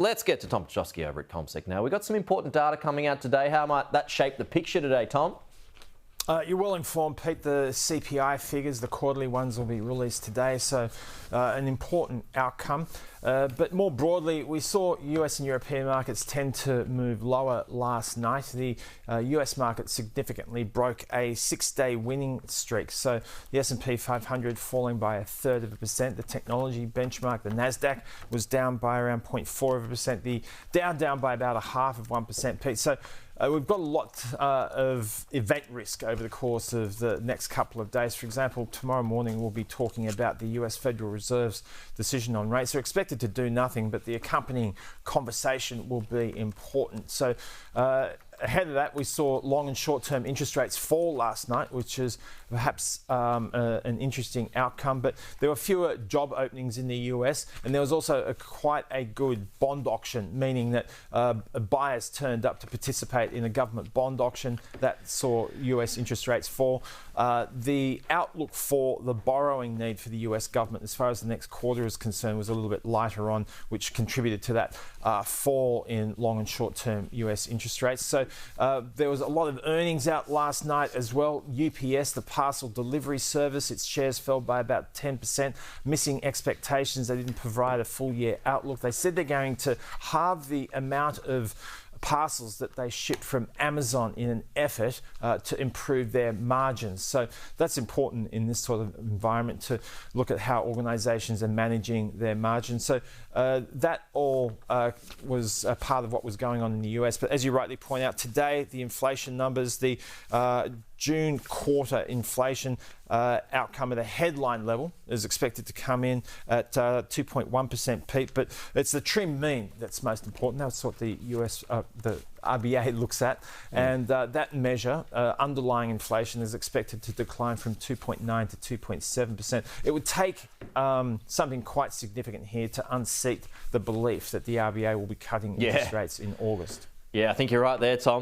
Let's get to Tom Piotrowski over at CommSec now. We've got some important data coming out today. How might that shape the picture today, Tom? You're well informed, Pete. The CPI figures, the quarterly ones, will be released today, so an important outcome. But more broadly, we saw US and European markets tend to move lower last night. The US market significantly broke a 6-day winning streak. So the S&P 500 falling by 1/3%. The technology benchmark, the Nasdaq, was down by around 0.4%. The Dow down by about 0.5%, Pete. So we've got a lot of event risk over the course of the next couple of days. For example, tomorrow morning we'll be talking about the US Federal Reserve's decision on rates. They're expected to do nothing, but the accompanying conversation will be important. So ahead of that, we saw long and short-term interest rates fall last night, which is perhaps an interesting outcome. But there were fewer job openings in the US, and there was also quite a good bond auction, meaning that buyers turned up to participate in a government bond auction that saw US interest rates fall. The outlook for the borrowing need for the US government, as far as the next quarter is concerned, was a little bit lighter on, which contributed to that fall in long and short-term US interest rates. So there was a lot of earnings out last night as well. UPS, the parcel delivery service, its shares fell by about 10%, missing expectations. They didn't provide a full-year outlook. They said they're going to halve the amount of parcels that they ship from Amazon in an effort to improve their margins. So that's important in this sort of environment, to look at how organisations are managing their margins. So that all was a part of what was going on in the US. But as you rightly point out, today the inflation numbers, the June quarter inflation outcome at a headline level is expected to come in at 2.1%, Pete. But it's the trim mean that's most important. That's what the US, the RBA looks at. And that measure, underlying inflation, is expected to decline from 2.9 to 2.7%. It would take something quite significant here to unseat the belief that the RBA will be cutting interest rates in August. Yeah, I think you're right there, Tom.